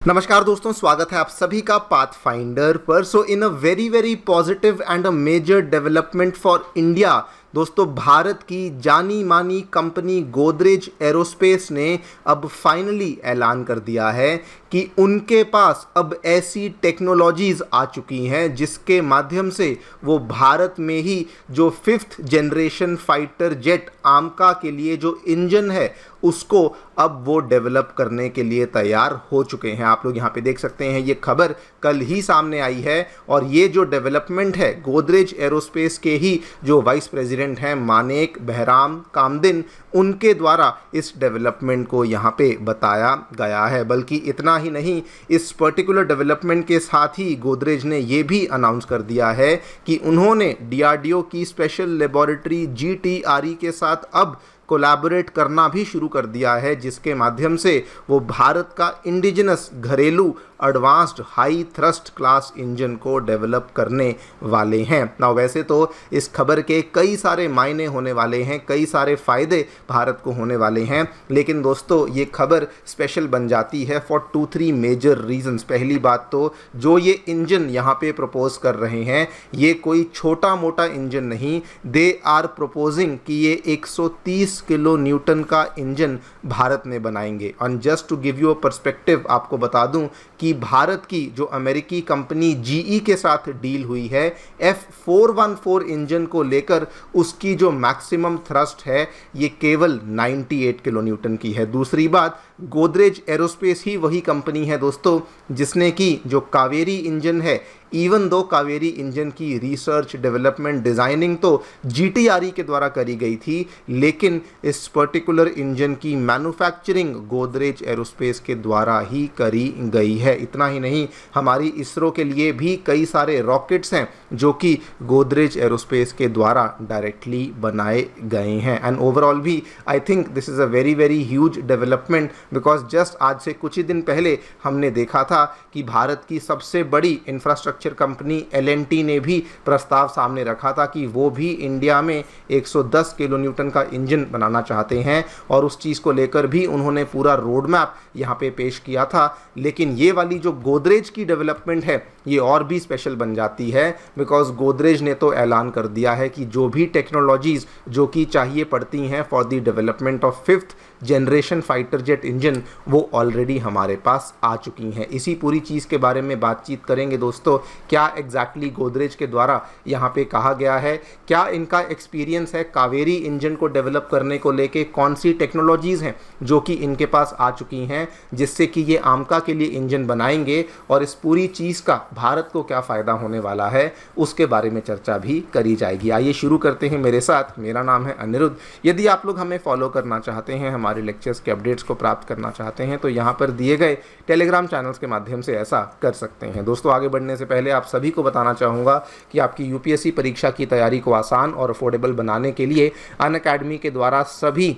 नमस्कार दोस्तों, स्वागत है आप सभी का पाथफाइंडर पर। So in a very positive and a major development for India, दोस्तों भारत की जानी मानी कंपनी गोदरेज एरोस्पेस ने अब फाइनली ऐलान कर दिया है कि उनके पास अब ऐसी टेक्नोलॉजीज़ आ चुकी हैं जिसके माध्यम से वो भारत में ही जो 5th जनरेशन फाइटर जेट आमका के लिए जो इंजन है उसको अब वो डेवलप करने के लिए तैयार हो चुके हैं। आप लोग यहाँ पे देख सकते हैं, ये खबर कल ही सामने आई है और ये जो डेवलपमेंट है गोदरेज एरोस्पेस के ही जो वाइस प्रेसिडेंट हैं मानेक बहराम कामदिन, उनके द्वारा इस डेवलपमेंट को यहाँ पे बताया गया है। बल्कि इतना ही नहीं, इस पर्टिकुलर डेवलपमेंट के साथ ही गोदरेज ने ये भी अनाउंस कर दिया है कि उन्होंने डीआरडीओ की स्पेशल लेबोरेटरी जीटीआरई के साथ अब कोलैबोरेट करना भी शुरू कर दिया है, जिसके माध्यम से वो भारत का इंडिजिनस घरेलू advanced high thrust class engine को डेवलप करने वाले हैं। ना वैसे तो इस खबर के कई सारे मायने होने वाले हैं, कई सारे फ़ायदे भारत को होने वाले हैं, लेकिन दोस्तों ये खबर स्पेशल बन जाती है फॉर 2-3 मेजर रीजंस। पहली बात तो जो ये इंजन यहाँ पे प्रपोज कर रहे हैं ये कोई छोटा मोटा इंजन नहीं, दे आर प्रपोजिंग कि ये 130 किलो न्यूटन का इंजन भारत में बनाएंगे। और just to give you a perspective, आपको बता दूं कि भारत की जो अमेरिकी कंपनी जीई के साथ डील हुई है F414 इंजन को लेकर, उसकी जो मैक्सिमम थ्रस्ट है ये केवल 98 किलो न्यूटन की है। दूसरी बात, गोदरेज एरोस्पेस ही वही कंपनी है दोस्तों जिसने की जो कावेरी इंजन है, इवन दो कावेरी इंजन की रिसर्च डेवलपमेंट डिज़ाइनिंग तो जीटीआरई के द्वारा करी गई थी, लेकिन इस पर्टिकुलर इंजन की मैन्युफैक्चरिंग गोदरेज एरोस्पेस के द्वारा ही करी गई है। इतना ही नहीं, हमारी इसरो के लिए भी कई सारे रॉकेट्स हैं जो कि गोदरेज एरोस्पेस के द्वारा डायरेक्टली बनाए गए हैं। एंड ओवरऑल भी I think this is a very huge development, because just आज से कुछ ही दिन पहले हमने देखा था कि भारत की सबसे बड़ी इंफ्रास्ट्रक्चर कंपनी एलएनटी ने भी प्रस्ताव सामने रखा था कि वो भी इंडिया में 110 किलो न्यूटन का इंजन बनाना चाहते हैं, और उस चीज़ को लेकर भी उन्होंने पूरा रोड मैप यहाँ पे पेश किया था। लेकिन ये वाली जो गोदरेज की डेवलपमेंट है ये और भी स्पेशल बन जाती है, बिकॉज गोदरेज ने तो ऐलान कर दिया है कि जो भी टेक्नोलॉजीज़ जो कि चाहिए पड़ती हैं for the development of 5th generation fighter jet engine वो ऑलरेडी हमारे पास आ चुकी हैं। इसी पूरी चीज़ के बारे में बातचीत करेंगे दोस्तों, क्या एग्जैक्टली गोदरेज के द्वारा यहाँ पे कहा गया है, क्या इनका एक्सपीरियंस है कावेरी इंजन को डेवलप करने को लेके, कौन सी टेक्नोलॉजीज़ हैं जो कि इनके पास आ चुकी हैं जिससे कि ये आमका के लिए इंजन बनाएंगे, और इस पूरी चीज़ का भारत को क्या फ़ायदा होने वाला है उसके बारे में चर्चा भी करी जाएगी। आइए शुरू करते हैं मेरे साथ। मेरा नाम है अनिरुद्ध। यदि आप लोग हमें फॉलो करना चाहते हैं, हमारे लेक्चर्स के अपडेट्स को प्राप्त करना चाहते हैं, तो यहाँ पर दिए गए टेलीग्राम चैनल्स के माध्यम से ऐसा कर सकते हैं। दोस्तों आगे बढ़ने से पहले आप सभी को बताना चाहूँगा कि आपकी यूपीएससी परीक्षा की तैयारी को आसान और अफोर्डेबल बनाने के लिए अनअकैडमी के द्वारा सभी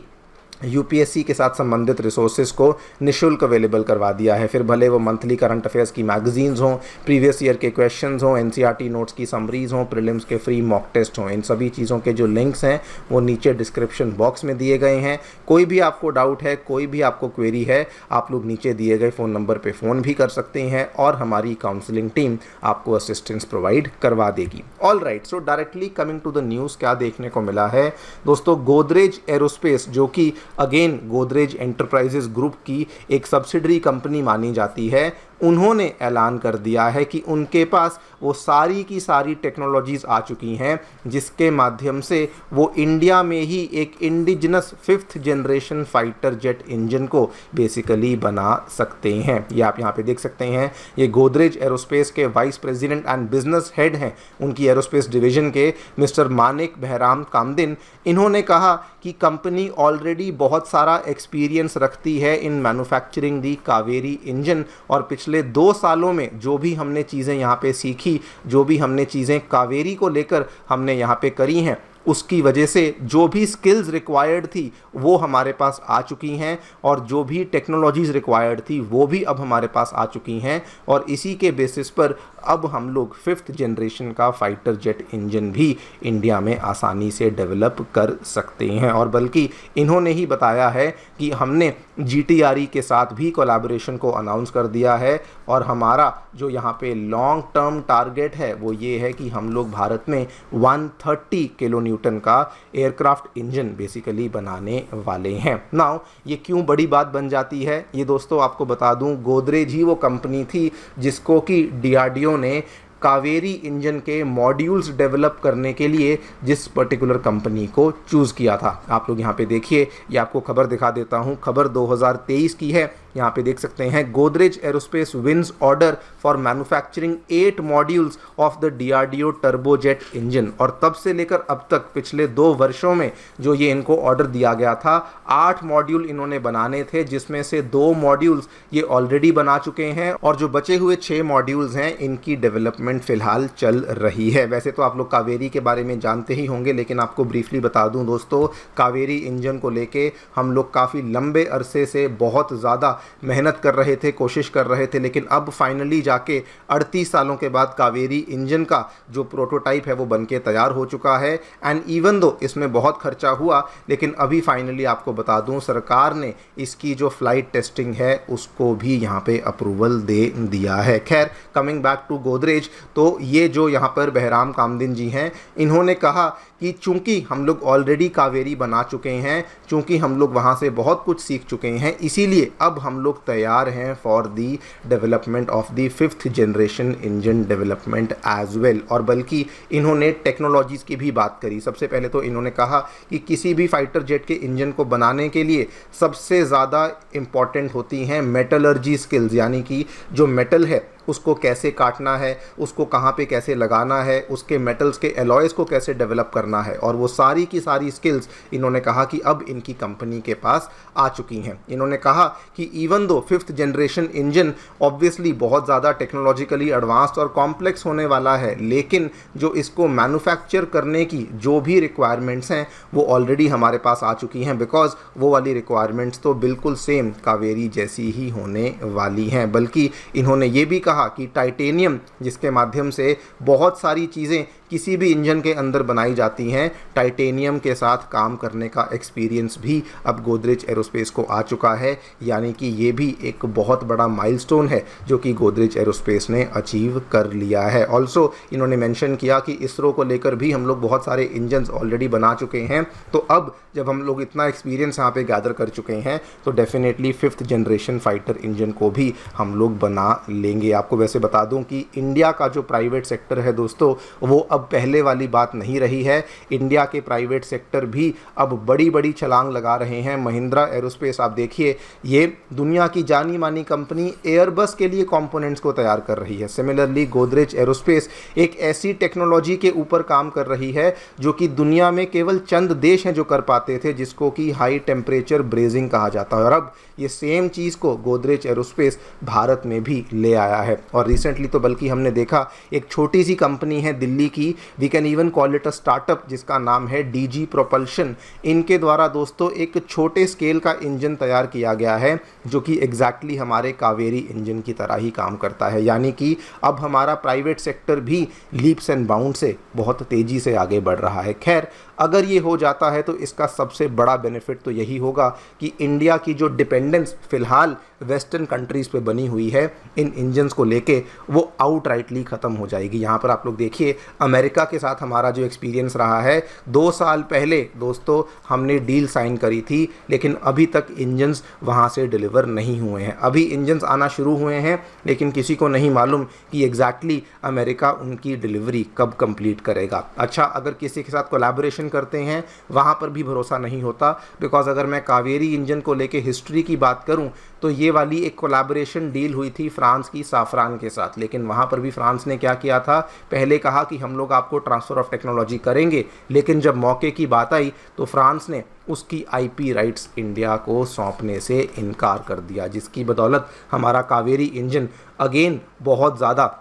यूपीएससी के साथ संबंधित रिसोर्सेज को निःशुल्क अवेलेबल करवा दिया है। फिर भले वो मंथली करंट अफेयर्स की मैगजीन्स हों, प्रीवियस ईयर के क्वेश्चंस हों, एनसीईआरटी नोट्स की समरीज हों, प्रीलिम्स के फ्री मॉक टेस्ट हों, इन सभी चीज़ों के जो लिंक्स हैं वो नीचे डिस्क्रिप्शन बॉक्स में दिए गए हैं। कोई भी आपको डाउट है, कोई भी आपको क्वेरी है, आप लोग नीचे दिए गए फ़ोन नंबर पर फ़ोन भी कर सकते हैं और हमारी काउंसलिंग टीम आपको असिस्टेंस प्रोवाइड करवा देगी। All right, so directly coming to the news, क्या देखने को मिला है दोस्तों, गोदरेज एरोस्पेस जो कि अगेन गोदरेज एंटरप्राइजेस ग्रुप की एक सब्सिडरी कंपनी मानी जाती है, उन्होंने ऐलान कर दिया है कि उनके पास वो सारी की सारी टेक्नोलॉजीज़ आ चुकी हैं जिसके माध्यम से वो इंडिया में ही एक indigenous 5th generation fighter jet engine को बेसिकली बना सकते हैं। ये आप यहाँ पे देख सकते हैं, ये गोदरेज एरोस्पेस के vice president and business head हैं उनकी एरोस्पेस डिवीजन के, मिस्टर मानेक बहराम कामदिन। इन्होंने कहा कि कंपनी ऑलरेडी बहुत सारा एक्सपीरियंस रखती है in manufacturing the Kaveri engine, और पिछले 2 सालों में जो भी हमने चीज़ें यहाँ पे सीखी, जो भी हमने चीज़ें कावेरी को लेकर हमने यहाँ पे करी हैं, उसकी वजह से जो भी स्किल्स रिक्वायर्ड थी वो हमारे पास आ चुकी हैं, और जो भी टेक्नोलॉजीज़ रिक्वायर्ड थी वो भी अब हमारे पास आ चुकी हैं, और इसी के बेसिस पर अब हम लोग 5th जनरेशन का फाइटर जेट इंजन भी इंडिया में आसानी से डेवलप कर सकते हैं। और बल्कि इन्होंने ही बताया है कि हमने GTRE के साथ भी कोलैबोरेशन को अनाउंस कर दिया है, और हमारा जो यहाँ पे लॉन्ग टर्म टारगेट है वो ये है कि हम लोग भारत में 130 किलो न्यूटन का एयरक्राफ्ट इंजन बेसिकली बनाने वाले हैं। नाउ ये क्यों बड़ी बात बन जाती है, ये दोस्तों आपको बता दूं, गोदरेज ही वो कंपनी थी जिसको कि DRDO ने कावेरी इंजन के मॉड्यूल्स डेवलप करने के लिए जिस पर्टिकुलर कंपनी को चूज़ किया था। आप लोग यहाँ पे देखिए, ये आपको खबर दिखा देता हूँ, खबर 2023 की है। यहाँ पे देख सकते हैं, Godrej aerospace wins order for manufacturing 8 modules of the DRDO turbojet engine. और तब से लेकर अब तक पिछले 2 वर्षों में जो ये इनको ऑर्डर दिया गया था, 8 मॉड्यूल इन्होंने बनाने थे, जिसमें से 2 मॉड्यूल्स ये ऑलरेडी बना चुके हैं, और जो बचे हुए 6 मॉड्यूल्स हैं इनकी डेवलपमेंट फिलहाल चल रही है। वैसे तो आप लोग कावेरी के बारे में जानते ही होंगे, लेकिन आपको ब्रीफली बता दूं दोस्तों, कावेरी इंजन को लेके हम लोग काफ़ी लंबे अरसे से बहुत ज़्यादा मेहनत कर रहे थे, कोशिश कर रहे थे, लेकिन अब फाइनली जाके 38 सालों के बाद कावेरी इंजन का जो प्रोटोटाइप है वो बनके तैयार हो चुका है। एंड इवन दो इसमें बहुत खर्चा हुआ, लेकिन अभी फाइनली आपको बता दूं, सरकार ने इसकी जो फ्लाइट टेस्टिंग है उसको भी यहाँ पे अप्रूवल दे दिया है। खैर, कमिंग बैक टू गोदरेज, तो ये जो यहाँ पर बहराम कामदिन जी हैं, इन्होंने कहा कि चूंकि हम लोग ऑलरेडी कावेरी बना चुके हैं, चूंकि हम लोग वहाँ से बहुत कुछ सीख चुके हैं, इसीलिए अब हम लोग तैयार हैं for the development of the 5th generation engine development as well. और बल्कि इन्होंने टेक्नोलॉजीज़ की भी बात करी। सबसे पहले तो इन्होंने कहा कि किसी भी फाइटर जेट के इंजन को बनाने के लिए सबसे ज़्यादा इम्पॉर्टेंट होती हैं मेटलर्जी स्किल्स, यानी कि जो मेटल है उसको कैसे काटना है, उसको कहाँ पे कैसे लगाना है, उसके मेटल्स के एलॉयज़ को कैसे डेवलप करना है, और वो सारी की सारी स्किल्स इन्होंने कहा कि अब इनकी कंपनी के पास आ चुकी हैं। इन्होंने कहा कि even though 5th generation engine obviously बहुत ज़्यादा टेक्नोलॉजिकली एडवांस्ड और कॉम्प्लेक्स होने वाला है, लेकिन जो इसको मैन्युफैक्चर करने की जो भी रिक्वायरमेंट्स हैं वो ऑलरेडी हमारे पास आ चुकी हैं, बिकॉज वो वाली रिक्वायरमेंट्स तो बिल्कुल सेम कावेरी जैसी ही होने वाली हैं। बल्कि इन्होंने ये भी कहा कि टाइटेनियम, जिसके माध्यम से बहुत सारी चीज़ें किसी भी इंजन के अंदर बनाई जाती हैं, टाइटेनियम के साथ काम करने का एक्सपीरियंस भी अब गोदरेज एरोस्पेस को आ चुका है। यानी कि ये भी एक बहुत बड़ा माइलस्टोन है जो कि गोदरेज एरोस्पेस ने अचीव कर लिया है। ऑल्सो इन्होंने मेंशन किया कि इसरो को लेकर भी हम लोग बहुत सारे इंजन्स ऑलरेडी बना चुके हैं, तो अब जब हम लोग इतना एक्सपीरियंस यहाँ पे गैदर कर चुके हैं तो definitely 5th generation fighter engine को भी हम लोग बना लेंगे। आपको वैसे बता दूं कि इंडिया का जो प्राइवेट सेक्टर है दोस्तों, वो अब पहले वाली बात नहीं रही है। इंडिया के प्राइवेट सेक्टर भी अब बड़ी बड़ी छलांग लगा रहे हैं। महिंद्रा एरोस्पेस, आप देखिए, ये दुनिया की जानी मानी कंपनी एयरबस के लिए कंपोनेंट्स को तैयार कर रही है। सिमिलरली गोदरेज एरोस्पेस एक ऐसी टेक्नोलॉजी के ऊपर काम कर रही है जो कि दुनिया में केवल चंद देश हैं जो कर पाते थे, जिसको कि हाई टेम्परेचर ब्रेजिंग कहा जाता है। और अब ये सेम चीज़ को गोदरेज एरोस्पेस भारत में भी ले आया है। और रिसेंटली तो बल्कि हमने देखा एक छोटी सी कंपनी है दिल्ली की, we can even call it a startup, जिसका नाम है DG प्रोपल्शन। इनके द्वारा दोस्तों एक छोटे स्केल का इंजन तैयार किया गया है जो कि एग्जैक्टली हमारे कावेरी इंजन की तरह ही काम करता है। यानी कि अब हमारा प्राइवेट सेक्टर भी लीप्स एंड बाउंड से बहुत तेज़ी से आगे बढ़ रहा है। खैर, अगर ये हो जाता है तो इसका सबसे बड़ा बेनिफिट तो यही होगा कि इंडिया की जो डिपेंडेंस फ़िलहाल वेस्टर्न कंट्रीज़ पे बनी हुई है इन इंजन्स को लेके, वो आउटराइटली ख़त्म हो जाएगी। यहाँ पर आप लोग देखिए, अमेरिका के साथ हमारा जो एक्सपीरियंस रहा है, 2 साल पहले दोस्तों हमने डील साइन करी थी, लेकिन अभी तक इंजन्स वहाँ से डिलीवर नहीं हुए हैं। अभी इंजन्स आना शुरू हुए हैं, लेकिन किसी को नहीं मालूम कि एग्जैक्टली अमेरिका उनकी डिलीवरी कब कंप्लीट करेगा। अच्छा, अगर किसी के साथ कोलैबोरेशन करते हैं वहाँ पर भी भरोसा नहीं होता, बिकॉज अगर मैं कावेरी इंजन को लेके हिस्ट्री की बात करूँ तो ये वाली एक कोलैबोरेशन डील हुई थी फ्रांस की साफरान के साथ, लेकिन वहाँ पर भी फ्रांस ने क्या किया था, पहले कहा कि हम लोग आपको ट्रांसफ़र ऑफ टेक्नोलॉजी करेंगे, लेकिन जब मौके की बात आई तो फ्रांस ने उसकी IP राइट्स इंडिया को सौंपने से इनकार कर दिया, जिसकी बदौलत हमारा कावेरी इंजन अगेन बहुत ज़्यादा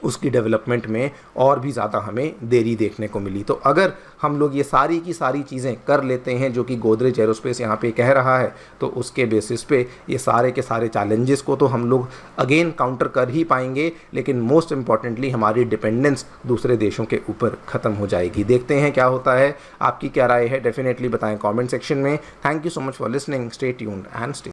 उसकी डेवलपमेंट में और भी ज़्यादा हमें देरी देखने को मिली। तो अगर हम लोग ये सारी की सारी चीज़ें कर लेते हैं जो कि गोदरेज एरोस्पेस यहाँ पे कह रहा है, तो उसके बेसिस पे ये सारे के सारे चैलेंजेस को तो हम लोग अगेन काउंटर कर ही पाएंगे, लेकिन मोस्ट इम्पॉर्टेंटली हमारी डिपेंडेंस दूसरे देशों के ऊपर ख़त्म हो जाएगी। देखते हैं क्या होता है, आपकी क्या राय है, डेफिनेटली बताएं कमेंट सेक्शन में। Thank you so much for listening, stay tuned and stay